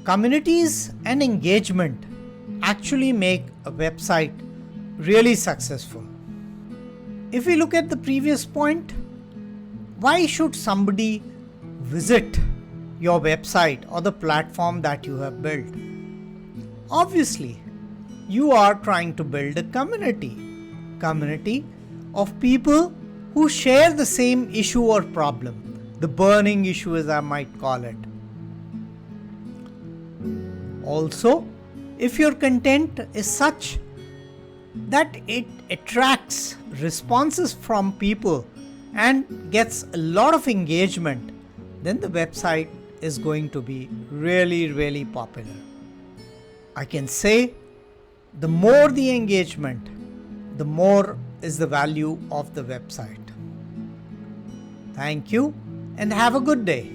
Communities and engagement actually make a website really successful. If we look at the previous point, why should somebody visit your website or the platform that you have built? Obviously, you are trying to build a community of people who share the same issue or problem, the burning issue as I might call it. Also, if your content is such that it attracts responses from people and gets a lot of engagement, then the website is going to be really popular. I can say the more the engagement, the more is the value of the website. Thank you and have a good day.